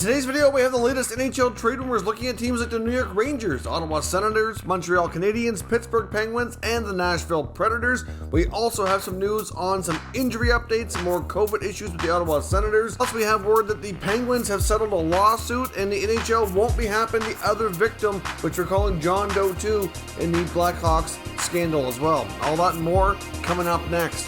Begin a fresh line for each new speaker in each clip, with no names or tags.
Today's video, we have the latest NHL trade rumors looking at teams like the New York Rangers, Ottawa Senators, Montreal Canadiens, Pittsburgh Penguins, and the Nashville Predators. We also have some news on some injury updates, some more COVID issues with the Ottawa Senators. Plus, we have word that the Penguins have settled a lawsuit and the NHL won't be having the other victim, which we're calling John Doe 2, in the Blackhawks scandal as well. All that and more coming up next.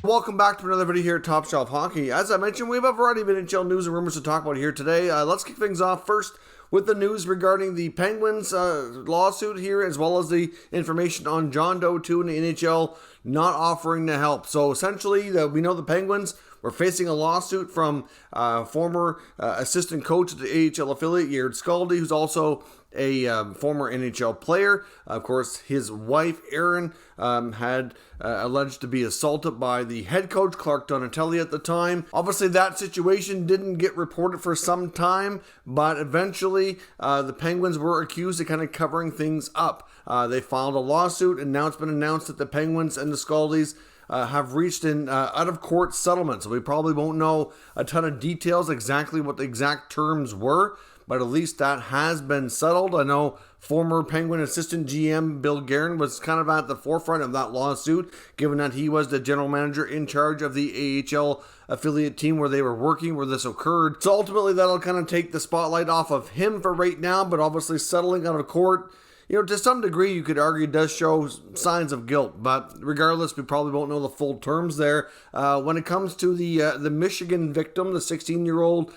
Welcome back to another video here at Top Shelf Hockey. As I mentioned, we have a variety of NHL news and rumors to talk about here today. Let's kick things off first with the news regarding the Penguins lawsuit here, as well as the information on John Doe 2 and the NHL not offering to help. So essentially, we know the Penguins were facing a lawsuit from former assistant coach at the AHL affiliate, Jerard Fagerberg, who's also a former NHL player. Of course, his wife, Erin, had alleged to be assaulted by the head coach, Clark Donatelli, at the time. Obviously, that situation didn't get reported for some time, but eventually the Penguins were accused of kind of covering things up. They filed a lawsuit, and now it's been announced that the Penguins and the Skaldies have reached an out-of-court settlement. So we probably won't know a ton of details, exactly what the exact terms were, but at least that has been settled. I know former Penguin assistant GM Bill Guerin was kind of at the forefront of that lawsuit, given that he was the general manager in charge of the AHL affiliate team where they were working, where this occurred. So ultimately, that'll kind of take the spotlight off of him for right now, but obviously settling out of court, to some degree, you could argue does show signs of guilt, but regardless, we probably won't know the full terms there. When it comes to the Michigan victim, the 16-year-old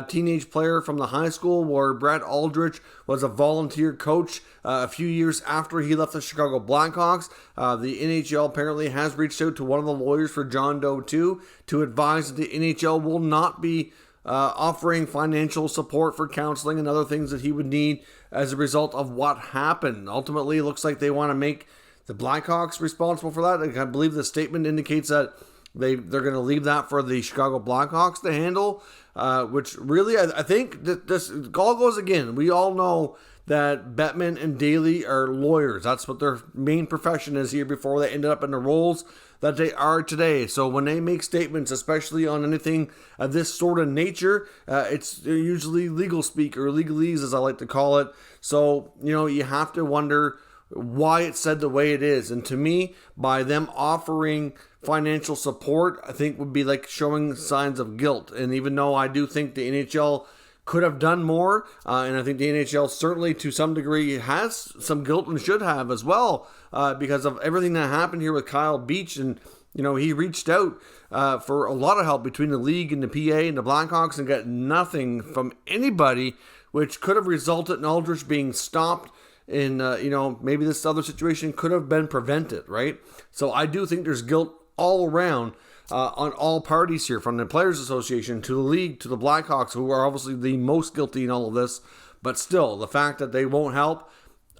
teenage player from the high school where Brett Aldrich was a volunteer coach a few years after he left the Chicago Blackhawks, the NHL apparently has reached out to one of the lawyers for John Doe 2 to advise that the NHL will not be offering financial support for counseling and other things that he would need as a result of what happened. Ultimately, it looks like they want to make the Blackhawks responsible for that. I believe the statement indicates that they're going to leave that for the Chicago Blackhawks to handle, which really, I think that this all goes again. We all know that Bettman and Daly are lawyers. That's what their main profession is here before they ended up in the roles that they are today. So when they make statements, especially on anything of this sort of nature, it's usually legal speak or legalese, as I like to call it. So, you have to wonder why it's said the way it is. And to me, by them offering financial support, I think would be like showing signs of guilt. And even though I do think the NHL could have done more, and I think the NHL certainly to some degree has some guilt and should have as well, because of everything that happened here with Kyle Beach. And he reached out for a lot of help between the league and the PA and the Blackhawks and got nothing from anybody, which could have resulted in Aldrich being stopped. And maybe this other situation could have been prevented, right? So I do think there's guilt all around on all parties here, from the Players Association to the league to the Blackhawks, who are obviously the most guilty in all of this. But still, the fact that they won't help,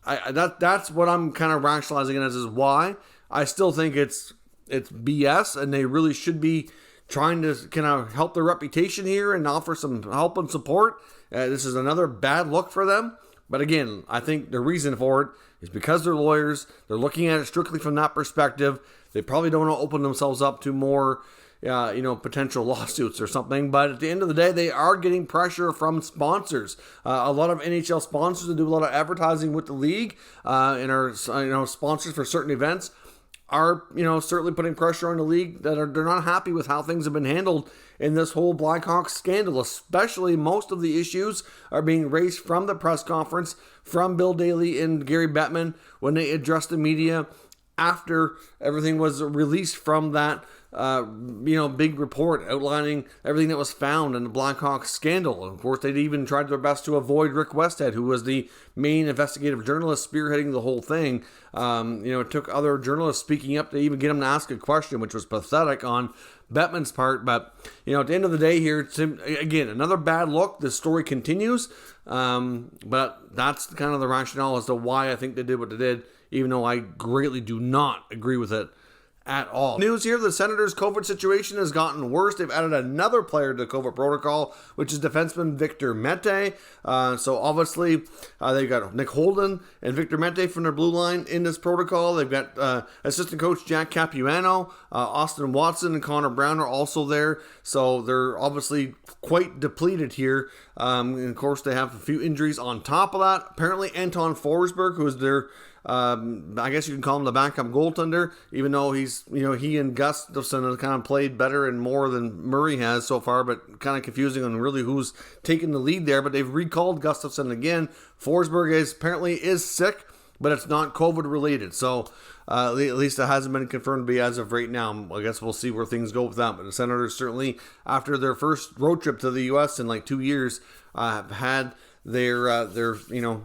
that's what I'm kind of rationalizing it as, is why I still think it's BS, and they really should be trying to kind of help their reputation here and offer some help and support. This is another bad look for them. But again, I think the reason for it is because they're lawyers. They're looking at it strictly from that perspective. They probably don't want to open themselves up to more, potential lawsuits or something. But at the end of the day, they are getting pressure from sponsors. A lot of NHL sponsors that do a lot of advertising with the league and are, sponsors for certain events are, certainly putting pressure on the league that they're not happy with how things have been handled in this whole Blackhawks scandal. Especially most of the issues are being raised from the press conference from Bill Daly and Gary Bettman when they addressed the media after everything was released from that big report outlining everything that was found in the Blackhawks scandal. And of course, they'd even tried their best to avoid Rick Westhead, who was the main investigative journalist spearheading the whole thing. It took other journalists speaking up to even get him to ask a question, which was pathetic on Bettman's part. But, at the end of the day here, it's, again, another bad look. This story continues. But that's kind of the rationale as to why I think they did what they did, even though I greatly do not agree with it at all. News here, the Senators' COVID situation has gotten worse. They've added another player to the COVID protocol, which is defenseman Victor Mete. So obviously, they've got Nick Holden and Victor Mete from their blue line in this protocol. They've got assistant coach Jack Capuano, Austin Watson and Connor Brown are also there. So they're obviously quite depleted here. And of course, they have a few injuries on top of that. Apparently, Anton Forsberg, who is their I guess you can call him the backup goaltender, even though he's, he and Gustafsson have kind of played better and more than Murray has so far, but kind of confusing on really who's taking the lead there. But they've recalled Gustafsson again. Forsberg apparently is sick, but it's not COVID related. So at least it hasn't been confirmed to be as of right now. I guess we'll see where things go with that. But the Senators certainly, after their first road trip to the U.S. in like 2 years, have had their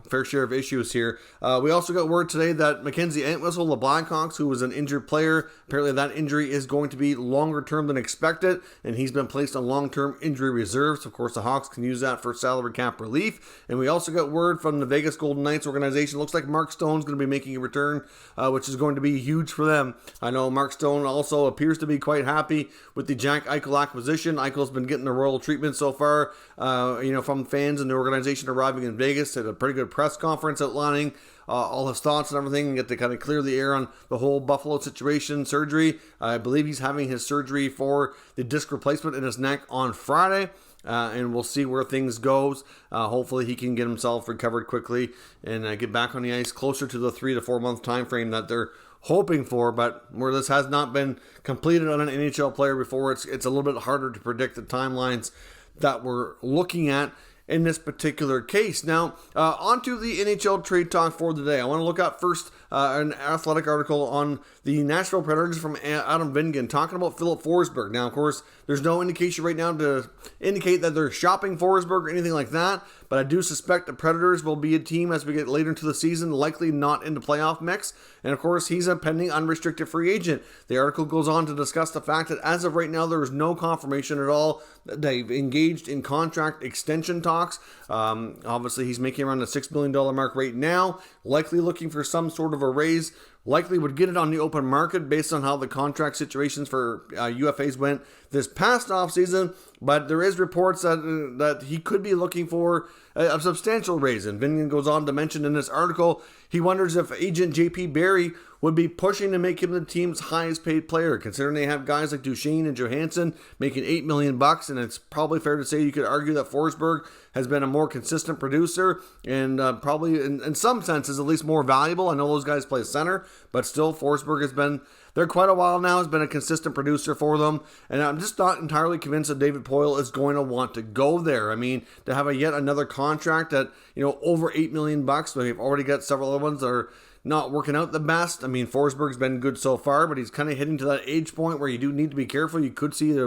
fair share of issues here. We also got word today that Mackenzie Entwistle, the Blackhawks, who was an injured player, apparently that injury is going to be longer term than expected, and he's been placed on long-term injury reserves. Of course, the Hawks can use that for salary cap relief. And we also got word from the Vegas Golden Knights organization. Looks like Mark Stone's going to be making a return, which is going to be huge for them. I know Mark Stone also appears to be quite happy with the Jack Eichel acquisition. Eichel's been getting the royal treatment so far, from fans and the organization arriving in Vegas. Had a pretty good press conference outlining all his thoughts and everything, and get to kind of clear the air on the whole Buffalo situation, surgery. I believe he's having his surgery for the disc replacement in his neck on Friday. And we'll see where things goes. Hopefully he can get himself recovered quickly and get back on the ice closer to the 3 to 4 month time frame that they're hoping for. But where this has not been completed on an NHL player before, it's a little bit harder to predict the timelines that we're looking at in this particular case. Now, on to the NHL trade talk for the day. I want to look at first an Athletic article on the Nashville Predators from Adam Vingan talking about Philip Forsberg. Now, of course, there's no indication right now to indicate that they're shopping Forsberg or anything like that, but I do suspect the Predators will be a team as we get later into the season, likely not in the playoff mix. And of course, he's a pending unrestricted free agent. The article goes on to discuss the fact that as of right now, there is no confirmation at all that they've engaged in contract extension talks. Obviously, he's making around the $6 million mark right now, likely looking for some sort of a raise. Likely would get it on the open market based on how the contract situations for UFAs went this past offseason. But there is reports that he could be looking for a substantial raise. And Vingan goes on to mention in this article, he wonders if agent JP Barry would be pushing to make him the team's highest paid player, considering they have guys like Duchesne and Johansson making $8 million, and it's probably fair to say you could argue that Forsberg has been a more consistent producer and probably in some senses at least more valuable. I know those guys play center, but still Forsberg has been there quite a while now, has been a consistent producer for them, and I'm just not entirely convinced that David Poile is going to want to go there. I mean, to have yet another contract at over $8 million, but they've already got several other ones that are not working out the best. I mean, Forsberg's been good so far, but he's kind of hitting to that age point where you do need to be careful. You could see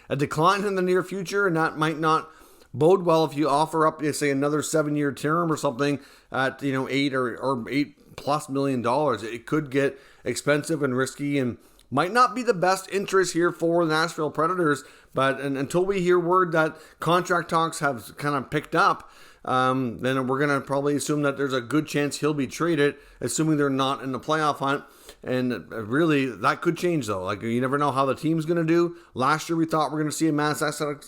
a decline in the near future, and that might not bode well if you offer up, say, another 7-year term or something at $8 or $8+ million. It could get expensive and risky, and might not be the best interest here for the Nashville Predators. But until we hear word that contract talks have kind of picked up, then we're going to probably assume that there's a good chance he'll be traded, assuming they're not in the playoff hunt. And really, that could change, though. Like, you never know how the team's going to do. Last year, we thought we were going to see a mass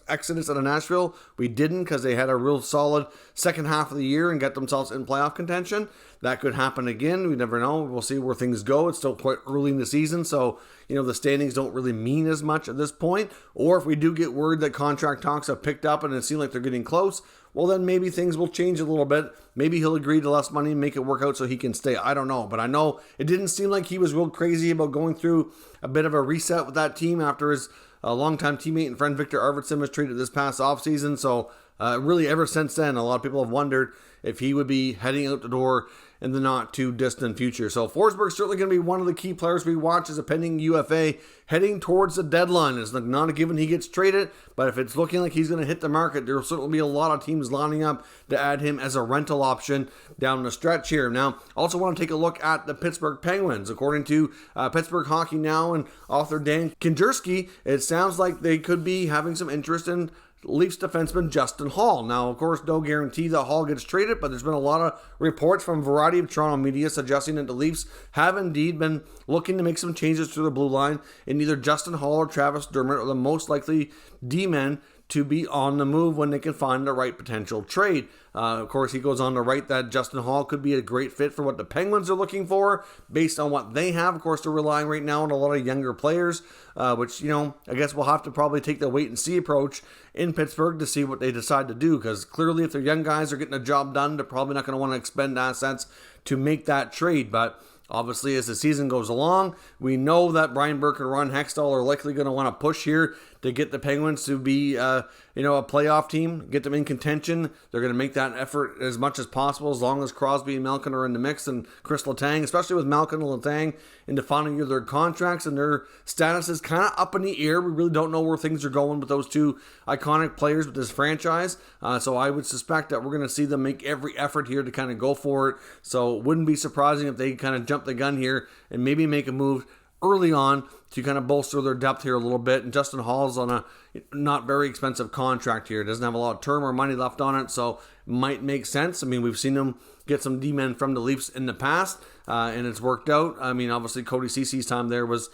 exodus out of Nashville. We didn't, because they had a real solid second half of the year and got themselves in playoff contention. That could happen again. We never know. We'll see where things go. It's still quite early in the season, so the standings don't really mean as much at this point. Or if we do get word that contract talks have picked up and it seems like they're getting close, well, then maybe things will change a little bit. Maybe he'll agree to less money and make it work out so he can stay. I don't know. But I know it didn't seem like he was real crazy about going through a bit of a reset with that team after his longtime teammate and friend Victor Arvidsson was traded this past offseason. So really ever since then, a lot of people have wondered if he would be heading out the door in the not too distant future. So Forsberg's certainly going to be one of the key players we watch as a pending UFA heading towards the deadline. It's not a given he gets traded, but if it's looking like he's going to hit the market, there will certainly be a lot of teams lining up to add him as a rental option down the stretch here. Now, also want to take a look at the Pittsburgh Penguins. According to Pittsburgh Hockey Now and author Dan Kinjerski, it sounds like they could be having some interest in Leafs defenseman Justin Hall. Now, of course, no guarantee that Hall gets traded, but there's been a lot of reports from a variety of Toronto media suggesting that the Leafs have indeed been looking to make some changes to the blue line, and either Justin Hall or Travis Dermott are the most likely D-men to be on the move when they can find the right potential trade. Of course, he goes on to write that Justin Hall could be a great fit for what the Penguins are looking for based on what they have. Of course, they're relying right now on a lot of younger players, which, I guess we'll have to probably take the wait-and-see approach in Pittsburgh to see what they decide to do, because clearly if their young guys are getting a job done, they're probably not going to want to expend assets to make that trade. But obviously, as the season goes along, we know that Brian Burke and Ron Hextall are likely going to want to push here to get the Penguins to be, a playoff team, get them in contention. They're going to make that effort as much as possible, as long as Crosby and Malkin are in the mix, and Chris Letang, especially with Malkin and Letang in the final year of their contracts, and their status is kind of up in the air. We really don't know where things are going with those two iconic players with this franchise. So I would suspect that we're going to see them make every effort here to kind of go for it. So it wouldn't be surprising if they kind of jump the gun here and maybe make a move early on to kind of bolster their depth here a little bit. And Justin Hall's on a not very expensive contract here. Doesn't have a lot of term or money left on it, so it might make sense. I mean, we've seen him get some D-men from the Leafs in the past, and it's worked out. I mean, obviously Cody Cece's time there was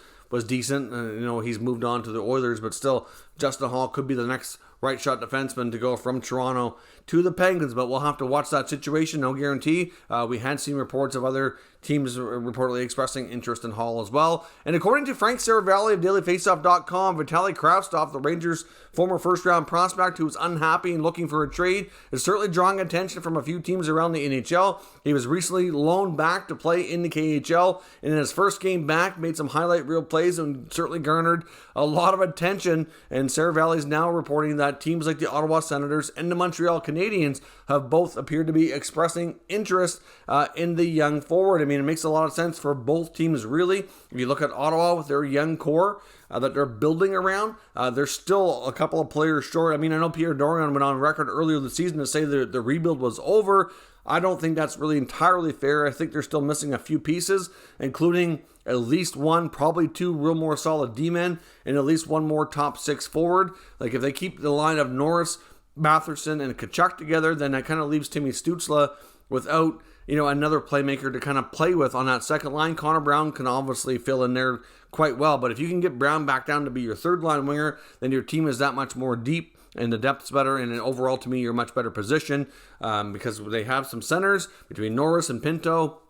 decent. He's moved on to the Oilers, but still, Justin Hall could be the next right shot defenseman to go from Toronto to the Penguins, but we'll have to watch that situation. No guarantee. We had seen reports of other teams reportedly expressing interest in Hall as well. And according to Frank Saravalli of DailyFaceoff.com, Vitaly Kravtsov, the Rangers' former first-round prospect who was unhappy and looking for a trade, is certainly drawing attention from a few teams around the NHL. He was recently loaned back to play in the KHL, and in his first game back, made some highlight reel plays and certainly garnered a lot of attention. And Saravalli is now reporting that teams like the Ottawa Senators and the Montreal Canadiens have both appeared to be expressing interest in the young forward. I mean, it makes a lot of sense for both teams, really. If you look at Ottawa with their young core that they're building around, there's still a couple of players short. I mean, I know Pierre Dorion went on record earlier this season to say that the rebuild was over. I don't think that's really entirely fair. I think they're still missing a few pieces, including at least one, probably two real more solid D-men, and at least one more top six forward. Like, if they keep the line of Norris, Matherson, and Tkachuk together, then that kind of leaves Timmy Stützle without, another playmaker to kind of play with on that second line. Connor Brown can obviously fill in there quite well, but if you can get Brown back down to be your third line winger, then your team is that much more deep, and the depth's better, and overall, to me, you're a much better position because they have some centers between Norris and Pinto,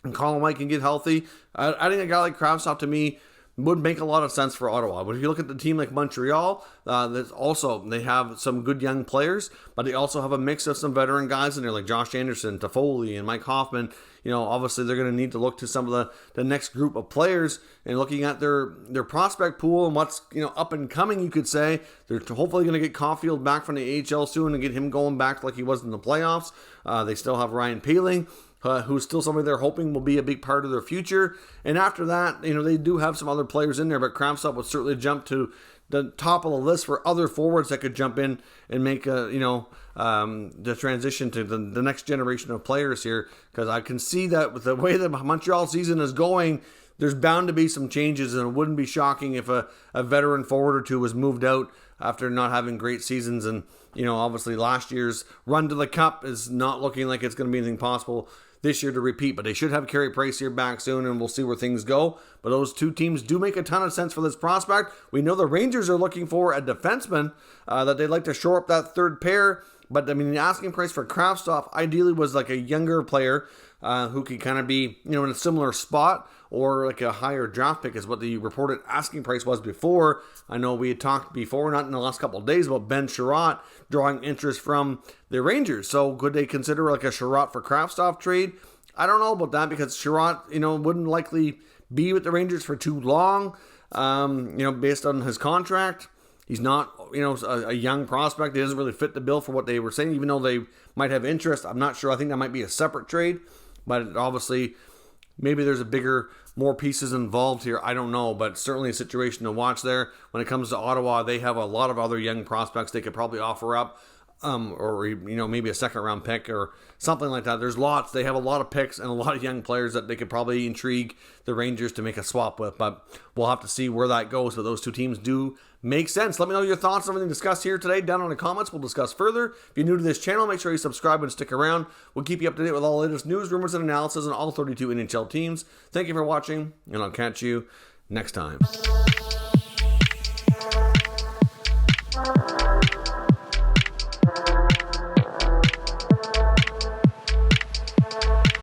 and Colin White can get healthy. I think a guy like Kravtsov, to me, would make a lot of sense for Ottawa. But if you look at the team like Montreal, they have some good young players, but they also have a mix of some veteran guys in there like Josh Anderson, Toffoli, and Mike Hoffman. Obviously they're going to need to look to some of the next group of players, and looking at their prospect pool and what's up and coming, you could say they're hopefully going to get Caulfield back from the AHL soon and get him going back like he was in the playoffs. They still have Ryan Poehling, who's still somebody they're hoping will be a big part of their future. And after that, they do have some other players in there, but Kravtsov would certainly jump to the top of the list for other forwards that could jump in and make the transition to the next generation of players here. Because I can see that with the way the Montreal season is going, there's bound to be some changes, and it wouldn't be shocking if a veteran forward or two was moved out after not having great seasons. And, obviously last year's run to the Cup is not looking like it's going to be anything possible this year to repeat, but they should have Carey Price here back soon, and we'll see where things go. But those two teams do make a ton of sense for this prospect. We know the Rangers are looking for a defenseman that they'd like to shore up that third pair, but I mean, the asking price for Kravtsov ideally was like a younger player who could kind of be, in a similar spot, or like a higher draft pick is what the reported asking price was before. I know we had talked before, not in the last couple of days, about Ben Chiarot drawing interest from the Rangers. So could they consider like a Chiarot for Kravtsov trade? I don't know about that, because Chiarot, wouldn't likely be with the Rangers for too long, based on his contract. He's not, a young prospect. He doesn't really fit the bill for what they were saying, even though they might have interest. I'm not sure. I think that might be a separate trade, but obviously maybe there's more pieces involved here. I don't know, but certainly a situation to watch there. When it comes to Ottawa, they have a lot of other young prospects they could probably offer up. or maybe a second round pick or something like that. There's lots. They have a lot of picks and a lot of young players that they could probably intrigue the Rangers to make a swap with, but we'll have to see where that goes. But those two teams do make sense. Let me know your thoughts on everything discussed here today down in the comments. We'll discuss further. If you're new to this channel, make sure you subscribe and stick around. We'll keep you up to date with all the latest news, rumors, and analysis on all 32 NHL teams. Thank you for watching, and I'll catch you next time.